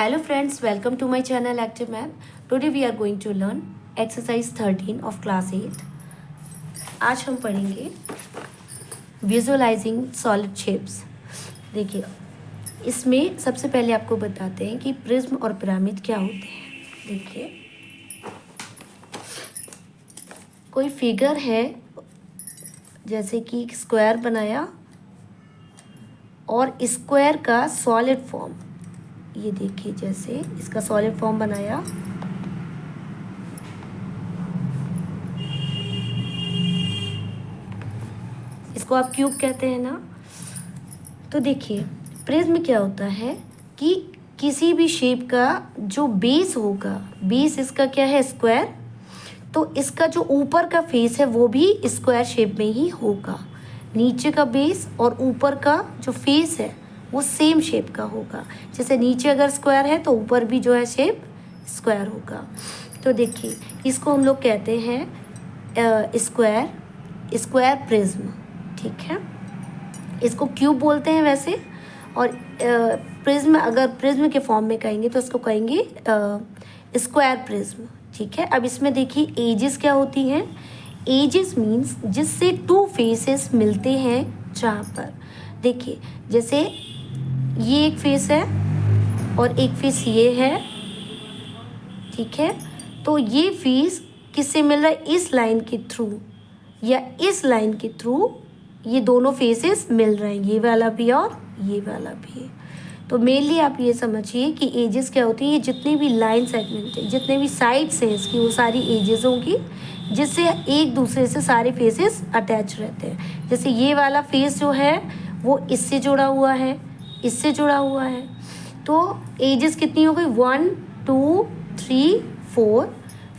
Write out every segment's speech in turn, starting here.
Hello friends, welcome to my channel Active Math. Today we are going to learn exercise 13 of class 8. आज हम पढ़ेंगे visualising solid shapes. देखिए, इसमें सबसे पहले आपको बताते हैं कि प्रिज्म और पिरामिड क्या होते हैं। देखिए, कोई फिगर है, जैसे कि स्क्वायर बनाया और स्क्वायर का सॉलिड फॉर्म, ये देखिए जैसे इसका सॉलिड फॉर्म बनाया, इसको आप क्यूब कहते हैं ना। तो देखिए, प्रिज्म क्या होता है कि किसी भी शेप का जो बेस होगा, बेस इसका क्या है, स्क्वायर, तो इसका जो ऊपर का फेस है वो भी स्क्वायर शेप में ही होगा। नीचे का बेस और ऊपर का जो फेस है वो सेम शेप का होगा। जैसे नीचे अगर स्क्वायर है तो ऊपर भी जो है शेप स्क्वायर होगा। तो देखिए, इसको हम लोग कहते हैं स्क्वायर प्रिज्म, ठीक है। इसको क्यूब बोलते हैं वैसे, और प्रिज्म अगर प्रिज्म के फॉर्म में कहेंगे तो इसको कहेंगे स्क्वायर प्रिज्म, ठीक है। अब इसमें देखिए एजेस क्या होती हैं। एजेस मीन्स जिससे टू फेसेस मिलते हैं, जहाँ पर देखिए जैसे ये एक फेस है और एक फेस ये है, ठीक है। तो ये फेस किससे मिल रहा है, इस लाइन के थ्रू या इस लाइन के थ्रू ये दोनों फेसेस मिल रहे हैं, ये वाला भी और ये वाला भी। तो मेनली आप ये समझिए कि एजेस क्या होती है, ये जितने भी लाइन सेगमेंट है, जितने भी साइड्स हैं इसकी, वो सारी एजेस होंगी, जिससे एक दूसरे से सारे फेसेस अटैच रहते हैं। जैसे ये वाला फेस जो है वो इससे जुड़ा हुआ है, इससे जुड़ा हुआ है। तो एजेस कितनी हो गई, 1 2 3 4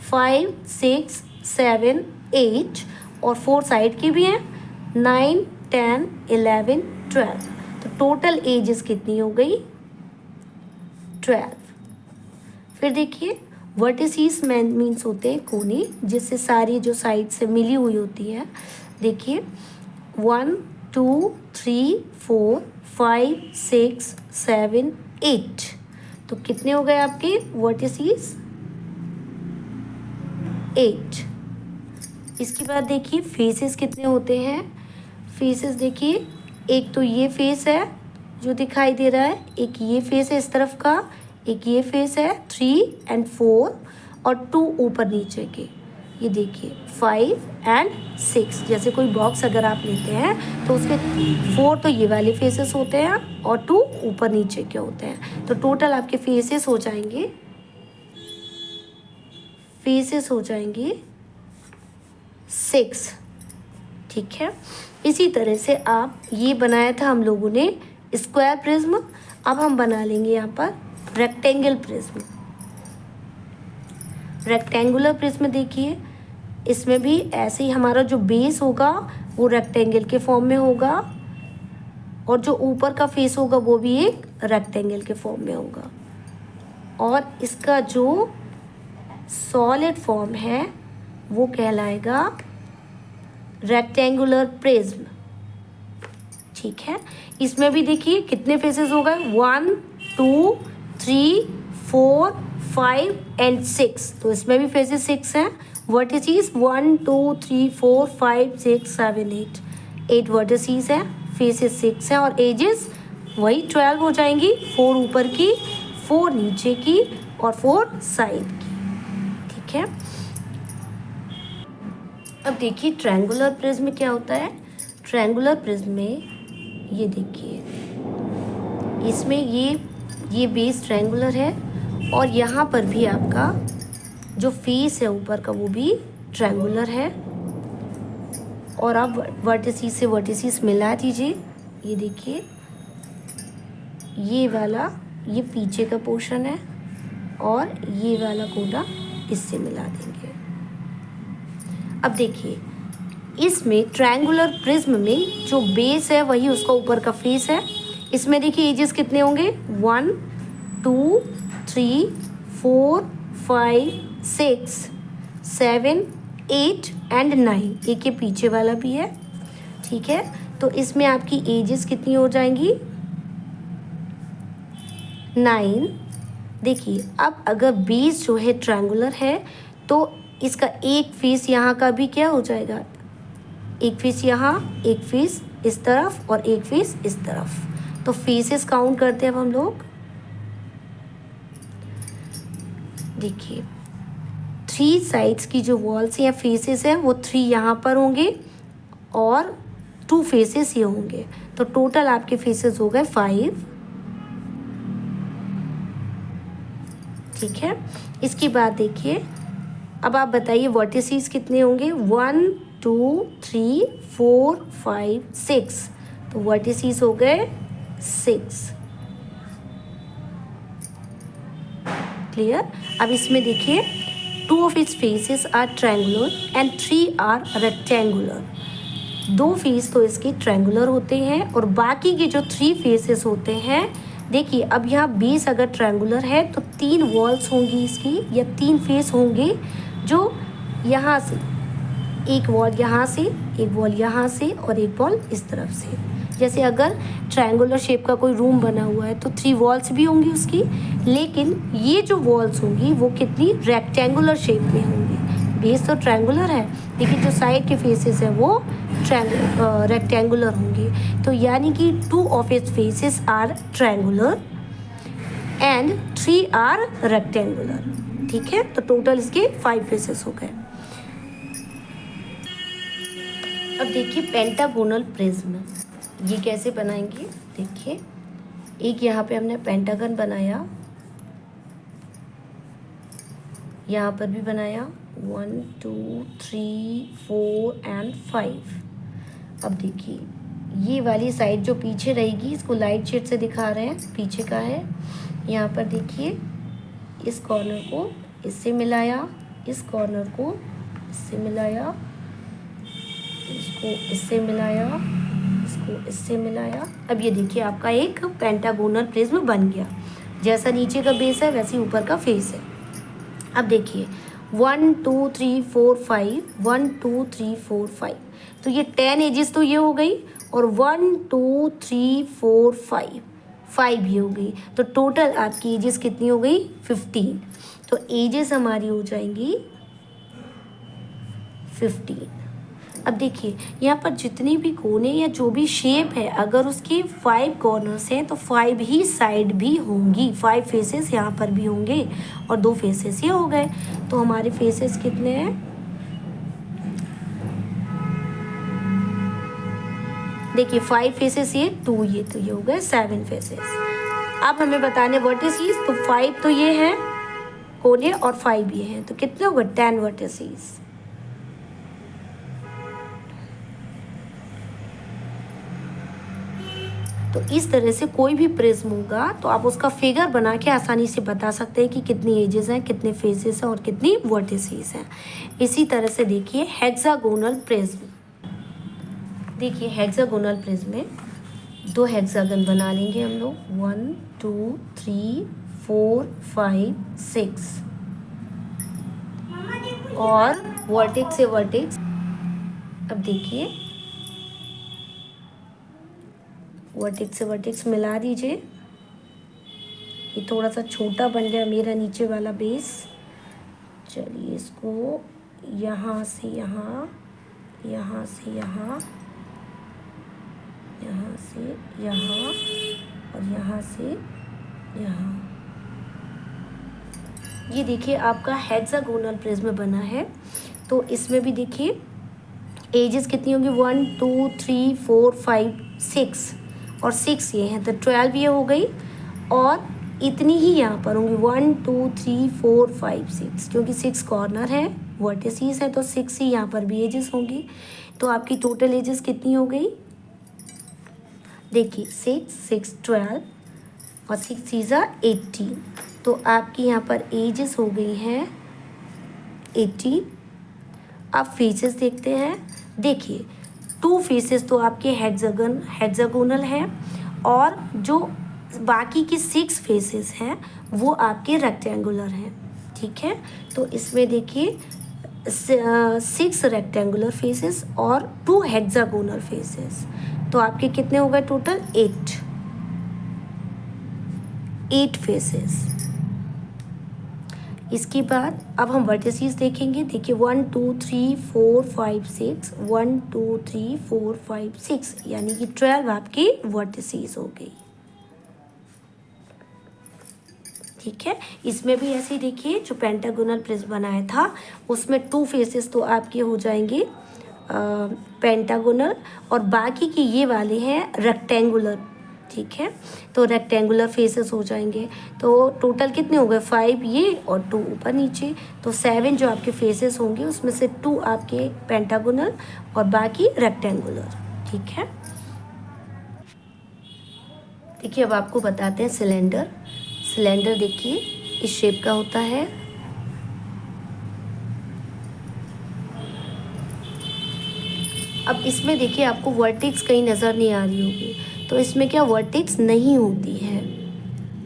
5 6 7 8, और 4 साइड की भी हैं, 9 10 11 12। तो टोटल एजेस कितनी हो गई, 12। फिर देखिए वर्टिसेस मीन्स होते हैं कोने, जिससे सारी जो साइड से मिली हुई होती है। देखिए 1 2 3 4 5 6 7 8, तो कितने हो गए आपके वर्टिसेस, 8। इसके बाद देखिए फेसेस कितने होते हैं। फेसेस देखिए, एक तो ये फेस है जो दिखाई दे रहा है, एक ये फेस है इस तरफ का, एक ये फेस है 3 और 4, और 2 ऊपर नीचे के, ये देखिए 5 और 6। जैसे कोई बॉक्स अगर आप लेते हैं तो उसके 4 तो ये वाले फेसेस होते हैं और 2 ऊपर नीचे के होते हैं। तो टोटल आपके फेसेस हो जाएंगे 6, ठीक है। इसी तरह से आप ये बनाया था हम लोगों ने स्क्वायर प्रिज्म। अब हम बना लेंगे यहाँ पर रेक्टेंगल प्रिज्म। रेक्टेंगुलर प्रिज्म देखिए, इसमें भी ऐसे ही हमारा जो बेस होगा वो रेक्टेंगल के फॉर्म में होगा, और जो ऊपर का फेस होगा वो भी एक रेक्टेंगल के फॉर्म में होगा, और इसका जो सॉलिड फॉर्म है वो कहलाएगा रेक्टेंगुलर प्रिज्म, ठीक है। इसमें भी देखिए कितने फेसेस हो गए, 1 2 3 4 5 और 6। तो इसमें भी फेसेस 6 हैं। वर्टिसेस 1 2 3 4 5 6 7 8 वर्टिसेस हैं, फेसेस 6 हैं, और एजेस वही 12 हो जाएंगी, 4 ऊपर की, 4 नीचे की और 4 साइड की, ठीक है। अब देखिए ट्रायंगुलर प्रिज्म क्या होता है। ट्रायंगुलर प्रिज्म में ये देखिए, इसमें ये बेस ट्रायंगुलर है, और यहाँ पर भी आपका जो फेस है ऊपर का वो भी ट्रायंगुलर है। और आप वर्टिसेस से वर्टिसेस मिला दीजिए, ये देखिए ये वाला, ये पीछे का पोर्शन है, और ये वाला कोना इससे मिला देंगे। अब देखिए इसमें ट्रायंगुलर प्रिज्म में जो बेस है वही उसका ऊपर का फेस है। इसमें देखिए एजेस कितने होंगे, 1 2 3 4 5 6 7 8 और 9, एक ये पीछे वाला भी है, ठीक है। तो इसमें आपकी एजेस कितनी हो जाएंगी, 9 देखिए अब अगर बेस जो है ट्रायंगुलर है तो इसका एक फेस यहाँ का भी क्या हो जाएगा, एक फेस यहाँ, एक फेस इस तरफ और एक फेस इस तरफ। तो फेसेस काउंट करते हैं अब हम लोग। देखिए 3 साइड्स की जो वॉल्स या फेसेस हैं वो 3 यहाँ पर होंगे और 2 फेसेस ये होंगे। तो टोटल आपके फेसेस हो गए 5। ठीक है, इसके बाद देखिए अब आप बताइए वर्टिसेस कितने होंगे। 1 2 3 4 5 6। तो वर्टिसेस हो गए 6। क्लियर। अब इसमें देखिए 2 of its faces are triangular and 3 are rectangular. 2 face तो इसके ट्रायंगुलर होते हैं और बाकी के जो 3 फेसेस होते हैं, देखिए अब यहाँ बेस अगर ट्रायंगुलर है तो 3 वॉल्स होंगी इसकी या 3 फेस होंगे, जो यहाँ से एक वॉल, यहाँ से एक वॉल, यहाँ से और एक वॉल इस तरफ से। जैसे अगर ट्रायंगुलर शेप का कोई रूम बना हुआ है तो 3 वॉल्स भी होंगी उसकी, लेकिन ये जो वॉल्स होंगी वो कितनी रेक्टेंगुलर शेप में होंगी। बेस तो ट्रायंगुलर है लेकिन जो साइड के फेसेस हैं वो रेक्टेंगुलर होंगे। तो यानी कि 2 of its faces are triangular and 3 are rectangular. ठीक है, तो टोटल इसके 5 फेसेस हो गए। अब देखिए पेंटागोनल प्रिज्म ये कैसे बनाएंगे। देखिए एक यहाँ पे हमने पेंटागन बनाया, यहाँ पर भी बनाया 1 2 3 4 एंड 5। अब देखिए ये वाली साइड जो पीछे रहेगी इसको लाइट शेड से दिखा रहे हैं, पीछे का है। यहाँ पर देखिए इस कॉर्नर को इससे मिलाया, इस कॉर्नर को इससे मिलाया, इसको इससे मिलाया, इसको इससे मिलाया। अब ये देखिए आपका एक पेंटागोनल प्रिज्म बन गया। जैसा नीचे का बेस है वैसे ऊपर का फेस है। अब देखिए 1 2 3 4 5, 1 2 3 4 5, तो ये 10 एजेस तो ये हो गई और 1 2 3 4 5 ये हो गई। तो टोटल आपकी एजेस कितनी हो गई 15। तो एजेस हमारी हो जाएंगी 15। अब देखिए यहाँ पर जितने भी कोने या जो भी शेप है अगर उसके 5 कॉर्नर्स हैं तो 5 ही साइड भी होंगी, 5 फेसेस यहाँ पर भी होंगे और 2 फेसेस ये हो गए। तो हमारे फेसेस कितने हैं, देखिए 5 फेसेस ये, 2 ये, तो ये हो गए 7 फेसेस। अब हमें बताने वर्टिसेस, तो 5 तो ये हैं कोने और 5 ये हैं, तो कितने हो गए 10 वर्टिसेस। तो इस तरह से कोई भी प्रिज्म होगा तो आप उसका फिगर बना के आसानी से बता सकते हैं कि कितनी एजेस हैं, कितने फेसेस हैं और कितनी वर्टिसेस हैं। इसी तरह से देखिए हेक्सागोनल प्रिज्म। देखिए हेक्सागोनल प्रिज्म में 2 हेक्सागन बना लेंगे हम लोग, 1 2 3 4 5 6 और वर्टेक्स से वर्टेक्स। अब देखिए वर्टेक्स से वर्टेक्स मिला दीजिए। ये थोड़ा सा छोटा बन गया मेरा नीचे वाला बेस। चलिए इसको यहाँ से यहाँ, यहाँ से यहाँ, यहाँ से यहाँ और यहाँ से यहाँ। ये देखिए आपका हेक्सागोनल प्रिज्म बना है। तो इसमें भी देखिए एजेस कितनी होंगी 1 2 3 4 5 6 और 6 ये हैं, तो 12 ये हो गई और इतनी ही यहाँ पर होंगी 1 2 3 4 5 6, क्योंकि 6 कॉर्नर है, वर्टिसेस है, तो 6 ही यहाँ पर भी एजेस होंगी। तो आपकी टोटल एजेस कितनी हो गई, देखिए 6 6 12 और 6 चीज़ा 18। तो आपकी यहाँ पर एजेस हो गई हैं 18। अब फेसेस देखते हैं। देखिए 2 फेसेस तो आपके हेक्सागोनल हैं और जो बाकी के 6 फेसेस हैं वो आपके रेक्टेंगुलर हैं। ठीक है, तो इसमें देखिए 6 रेक्टेंगुलर फेसेस और 2 हेक्सागोनल फेसेस, तो आपके कितने हो गए टोटल 8 फेसेस। इसके बाद अब हम वर्टिसेस देखेंगे। देखिए 1 2 3 4 5 6, 1 2 3 4 5 6, यानी कि 12 आपकी वर्टिसेस हो गई। ठीक है, इसमें भी ऐसे ही देखिए, जो पेंटागोनल प्रिज्म बनाया था उसमें 2 फेसेस तो आपके हो जाएंगे पेंटागोनल, और बाकी के ये वाले हैं रेक्टेंगुलर। ठीक है, तो रेक्टेंगुलर फेसेस हो जाएंगे। तो टोटल कितने हो गए, 5 ये और 2 ऊपर नीचे, तो 7 जो आपके फेसेस होंगे उसमें से 2 आपके पेंटागोनल और बाकी रेक्टेंगुलर। ठीक है, देखिए अब आपको बताते हैं सिलेंडर। सिलेंडर देखिए इस शेप का होता है। अब इसमें देखिए आपको वर्टेक्स कहीं नज़र नहीं आ रही होगी, तो इसमें क्या वर्टेक्स नहीं होती है।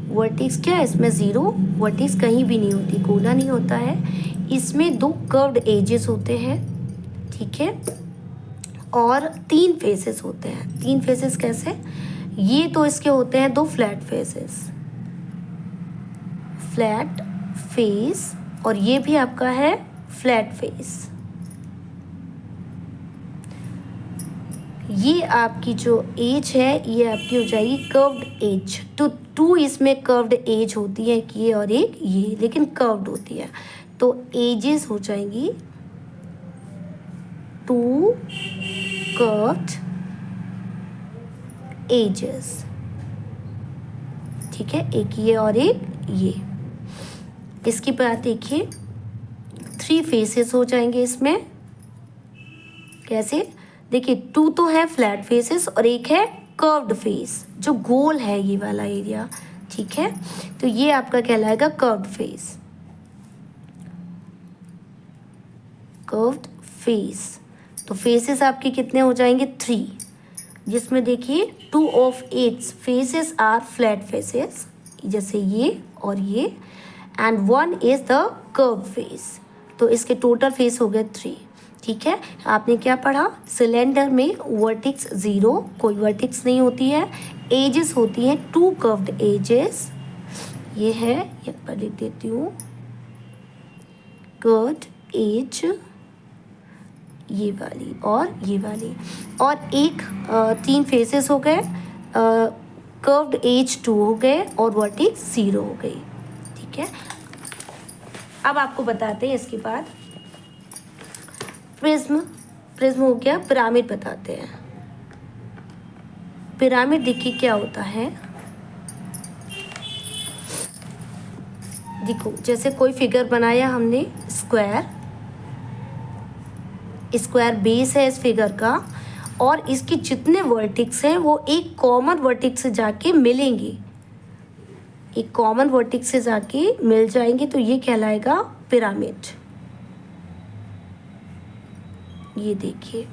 वर्टेक्स क्या है इसमें, ज़ीरो वर्टेक्स कहीं भी नहीं होती, गोला नहीं होता है। इसमें 2 कर्व्ड एजेस होते हैं। ठीक है, और 3 फेसेस होते हैं। 3 फेसेस कैसे, ये तो इसके होते हैं 2 फ्लैट फेसेस, फ्लैट फेस, और ये भी आपका है फ्लैट फेस। ये आपकी जो एज है ये आपकी हो जाएगी कर्व्ड एज। तो 2 इसमें कर्व्ड एज होती है, कि ये और एक ये, लेकिन कर्व्ड होती है। तो एजेस हो जाएंगी 2 कर्व्ड एजेस। ठीक है, एक ये और एक ये। इसकी बात देखिए 3 फेसेस हो जाएंगे इसमें। कैसे, देखिए 2 तो है फ्लैट फेसेस और एक है कर्व्ड फेस, जो गोल है ये वाला एरिया। ठीक है, तो ये आपका कहलाएगा कर्व्ड फेस। कर्व्ड फेस, तो फेसेस आपके कितने हो जाएंगे 3, जिसमें देखिए 2 of 8 faces are flat faces, जैसे ये और ये, and 1 is the curved face. तो इसके टोटल फेस हो गए 3। ठीक है, आपने क्या पढ़ा, सिलेंडर में वर्टेक्स 0, कोई वर्टेक्स नहीं होती है। एजेस होती हैं 2 कर्व्ड एजेस, ये है, यहाँ पर लिख देती हूँ कर्व्ड एज, ये वाली और ये वाली, और एक 3 फेसेस हो गए, कर्व्ड एज 2 हो गए और वर्टेक्स 0 हो गई। ठीक है, अब आपको बताते हैं इसके बाद प्रिज्म। प्रिज्म हो गया, पिरामिड बताते हैं। पिरामिड देखिए क्या होता है, देखो जैसे कोई फिगर बनाया हमने, स्क्वायर, स्क्वायर बेस है इस फिगर का, और इसके जितने वर्टेक्स हैं वो एक कॉमन वर्टेक्स से जाके मिलेंगे, एक कॉमन वर्टेक्स से जाके मिल जाएंगे, तो ये कहलाएगा पिरामिड। ये देखिए,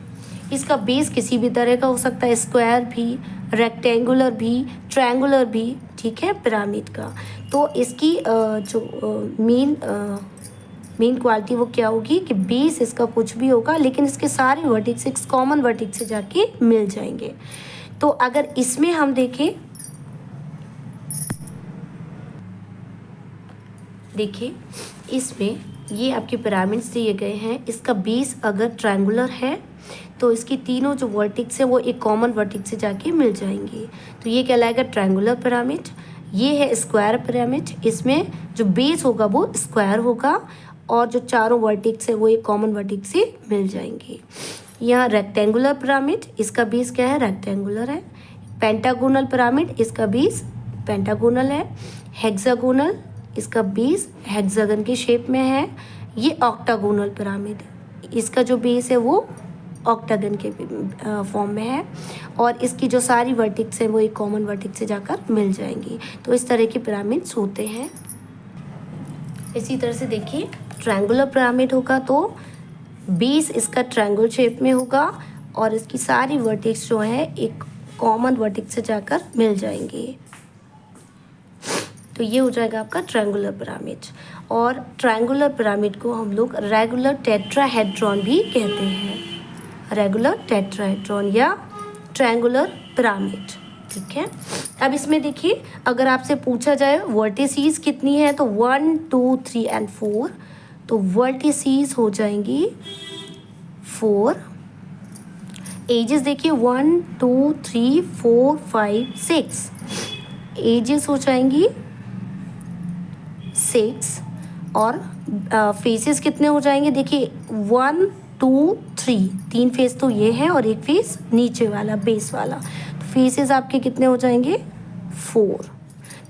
इसका बेस किसी भी तरह का हो सकता है, स्क्वायर भी, रेक्टेंगुलर भी, ट्रायंगुलर भी। ठीक है, पिरामिड का। तो इसकी जो मेन क्वालिटी वो क्या होगी कि बेस इसका कुछ भी होगा, लेकिन इसके सारे वर्टेक्स एक कॉमन वर्टेक्स से जाके मिल जाएंगे। तो अगर इसमें हम देखें, देखिए इसमें ये आपके पिरामिड्स दिए गए हैं। इसका बेस अगर ट्रायंगुलर है तो इसकी तीनों जो वर्टेक्स है वो एक कॉमन वर्टेक्स से जाके मिल जाएंगे, तो ये कहलाएगा ट्रायंगुलर पिरामिड। ये है स्क्वायर पिरामिड, इसमें जो बेस होगा वो स्क्वायर होगा और जो चारों वर्टेक्स है वो एक कॉमन वर्टेक्स से मिल जाएंगे। यहाँ रेक्टेंगुलर पिरामिड, इसका बेस क्या है, रेक्टेंगुलर है। पेंटागोनल पिरामिड, इसका बेस पेंटागोनल है। हेक्सागोनल, इसका बेस हेक्सागन के शेप में है। ये ऑक्टागोनल पिरामिड, इसका जो बेस है वो ऑक्टागन के फॉर्म में है, और इसकी जो सारी वर्टेक्स हैं वो एक कॉमन वर्टेक्स से जाकर मिल जाएंगी। तो इस तरह के पिरामिड्स होते हैं। इसी तरह से देखिए ट्रायंगुलर पिरामिड होगा तो बेस इसका ट्रायंगल शेप में होगा और इसकी सारी वर्टेक्स जो है एक कॉमन वर्टेक्स से जाकर मिल जाएंगे। तो ये हो जाएगा आपका ट्रायंगुलर पिरामिड। और ट्रायंगुलर पिरामिड को हम लोग रेगुलर टेट्राहेड्रॉन भी कहते हैं, रेगुलर टेट्राहेड्रॉन या ट्रायंगुलर पिरामिड। ठीक है। अब इसमें देखिए, अगर आपसे पूछा जाए वर्टिसीज कितनी है तो 1 2 3 एंड 4, तो वर्टिसीज हो जाएंगी 4। एजेस देखिए 1 2 3 4 5 6, एजेस हो जाएंगी 6। और फेसेस कितने हो जाएंगे देखिए 1 2 3, 3 फेस तो ये है और एक फेस नीचे वाला बेस वाला, तो फेसेस आपके कितने हो जाएंगे 4।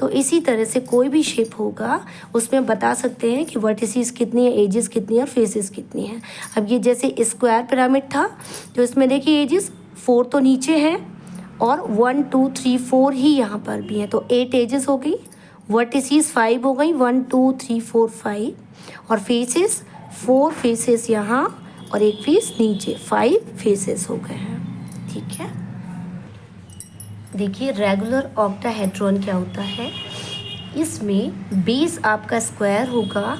तो इसी तरह से कोई भी शेप होगा उसमें बता सकते हैं कि वर्टिसेस कितनी है, एजेस कितनी है और फेसेस कितनी है। अब ये जैसे स्क्वायर पिरामिड था तो इसमें देखिए एजेस 4 तो नीचे है और 1 2 3 4 ही यहाँ पर भी है, तो 8 एजेस हो गई। वर्टिसेस 5 हो गई, 1 2 3 4 5, और फेसेस 4 फेसेस यहाँ और एक फेस नीचे, 5 फेसेस हो गए हैं। ठीक है। देखिए रेगुलर ऑक्टाहेड्रॉन क्या होता है, इसमें बेस आपका स्क्वायर होगा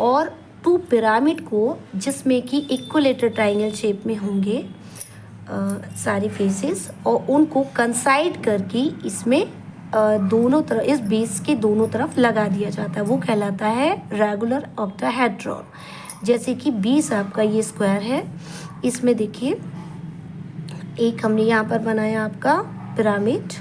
और 2 पिरामिड को जिसमें कि इक्विलेटरल ट्रायंगल शेप में होंगे सारी फेसेस, और उनको कंसाइड करके इसमें दोनों तरफ, इस बेस के दोनों तरफ लगा दिया जाता है, वो कहलाता है रेगुलर ऑक्टाहेड्रॉन। जैसे कि बेस आपका ये स्क्वायर है, इसमें देखिए एक हमने यहाँ पर बनाया आपका पिरामिड,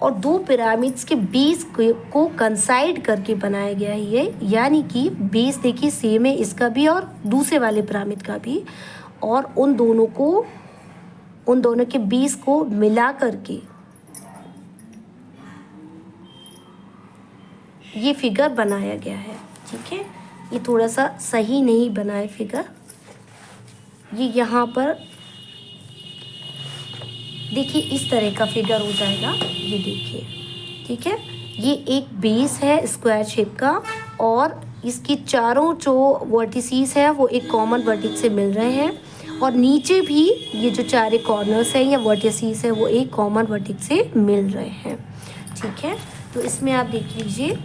और 2 पिरामिड्स के बेस को कंसाइड करके बनाया गया है ये, यानी कि बेस देखिए सेम है इसका भी और दूसरे वाले पिरामिड का भी, और उन दोनों के बेस को मिला करके ये फिगर बनाया गया है। ठीक है, ये थोड़ा सा सही नहीं बना है फिगर, ये यहाँ पर देखिए इस तरह का फिगर हो जाएगा, ये देखिए। ठीक है, ये एक बेस है स्क्वायर शेप का और इसकी चारों जो वर्टिसेस है वो एक कॉमन वर्टिस से मिल रहे हैं, और नीचे भी ये जो चारे कॉर्नर्स हैं या वर्टिसेस है वो एक कॉमन वर्टिस से मिल रहे हैं। ठीक है, तो इसमें आप देख लीजिए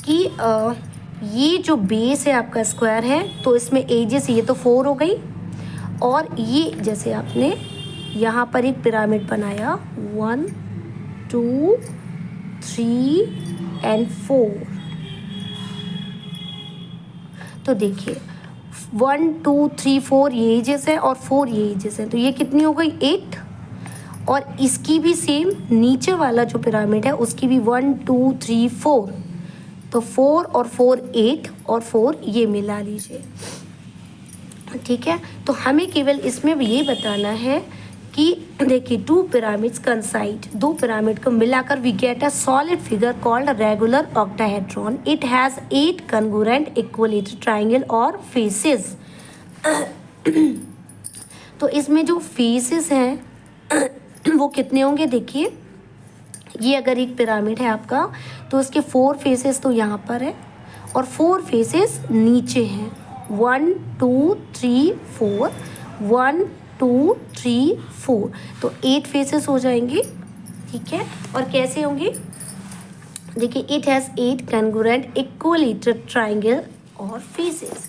कि ये जो बेस है आपका स्क्वायर है, तो इसमें एजेस ये तो 4 हो गई, और ये जैसे आपने यहाँ पर एक पिरामिड बनाया 1 2 3 एंड 4, तो देखिए 1 2 3 4 ये एजेस है और 4 ये एजेस है, तो ये कितनी हो गई 8, और इसकी भी सेम नीचे वाला जो पिरामिड है उसकी भी 1 2 3 4, तो 4 और 4 8 और 4 ये मिला लीजिए। ठीक है, तो हमें केवल इसमें ये बताना है कि देखिए 2 पिरामिड्स कंसाइड, 2 पिरामिड को मिलाकर we get a solid figure called regular octahedron. It has 8 congruent equilateral triangle और फेसेस। तो इसमें जो फेसेस हैं वो कितने होंगे देखिए, ये अगर एक पिरामिड है आपका तो उसके 4 फेसेस तो यहाँ पर है और 4 फेसेस नीचे हैं, 1 2 3 4, 1 2 3 4, तो 8 फेसेस हो जाएंगे। ठीक है, और कैसे होंगे देखिए, it has 8 congruent equilateral triangle और फेसेस,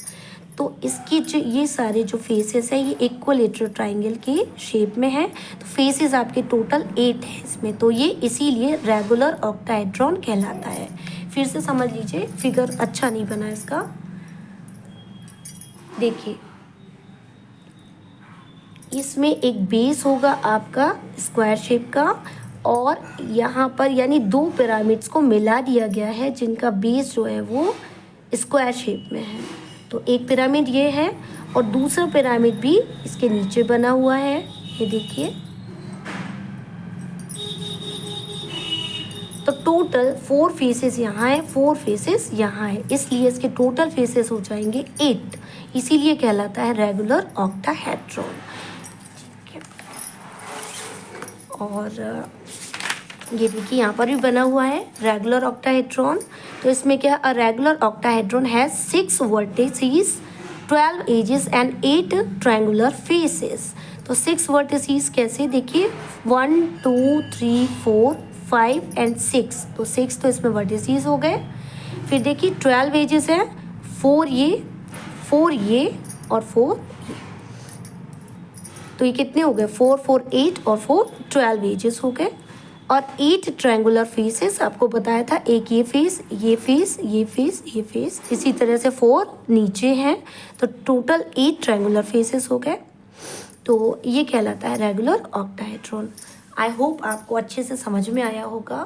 तो इसकी जो ये सारे जो फेसेस हैं ये इक्विलेटरल ट्रायंगल के शेप में है, तो फेसेस आपके टोटल 8 है इसमें, तो ये इसीलिए रेगुलर ऑक्टाहेड्रॉन कहलाता है। फिर से समझ लीजिए, फिगर अच्छा नहीं बना इसका। देखिए इसमें एक बेस होगा आपका स्क्वायर शेप का, और यहाँ पर यानी 2 पिरामिड्स को मिला दिया गया है जिनका बेस जो है वो स्क्वायर शेप में है, तो एक पिरामिड ये है और दूसरा पिरामिड भी इसके नीचे बना हुआ है, ये देखिए। तो टोटल 4 फेसेस यहाँ है, 4 फेसेस यहाँ है, इसलिए इसके टोटल फेसेस हो जाएंगे 8, इसीलिए कहलाता है रेगुलर ऑक्टाहेड्रॉन। ठीक है, और ये देखिए यहाँ पर भी बना हुआ है रेगुलर ऑक्टाहेड्रॉन, तो इसमें क्या, a regular octahedron has 6 vertices, 12 edges and 8 triangular faces. तो 6 वर्टिसेस कैसे देखिए, 1 2 3 4 5 एंड 6, तो 6 तो इसमें वर्टिसेस हो गए। फिर देखिए 12 एजेस हैं, 4 ये और 4 ये, तो ये कितने हो गए? 4 4 8 और 4 12 एजेस हो गए। और 8 ट्रायंगुलर फेसेस आपको बताया था, एक ये फेस, ये फेस, ये फेस, ये फेस, इसी तरह से 4 नीचे हैं, तो टोटल 8 ट्रायंगुलर फेसेस हो गए। तो ये कहलाता है रेगुलर ऑक्टाहेड्रॉन। आई होप आपको अच्छे से समझ में आया होगा।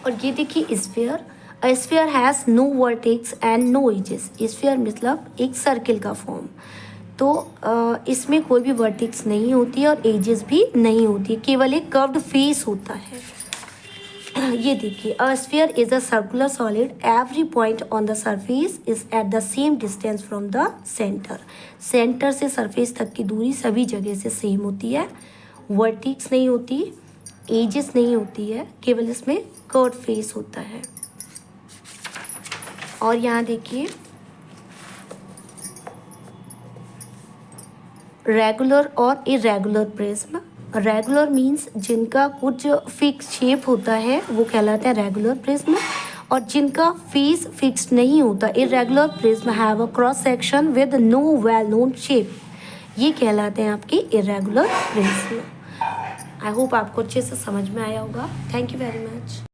और ये देखिए sphere, a sphere has no vertex and no edges. Sphere मतलब एक सर्किल का फॉर्म, तो इसमें कोई भी वर्टेक्स नहीं होती है और एजेस भी नहीं होती है, केवल एक कर्व्ड फेस होता है। ये देखिए, a sphere is a circular solid, every point on the surface is at the same distance from the centre. Centre से सरफेस तक की दूरी सभी जगह से सेम होती है, वर्टेक्स नहीं होती, एजेस नहीं होती है, केवल इसमें कर्व्ड फेस होता है। और यहाँ देखिए, रेगुलर और इरेगुलर प्रिज्म। रेगुलर मीन्स जिनका कुछ फिक्स शेप होता है वो कहलाते हैं रेगुलर प्रिज्म, और जिनका फेस फिक्स्ड नहीं होता, irregular prism have a cross section with no well known shape, ये कहलाते हैं आपके इरेगुलर प्रिज्म। आई होप आपको अच्छे से समझ में आया होगा। Thank you very much.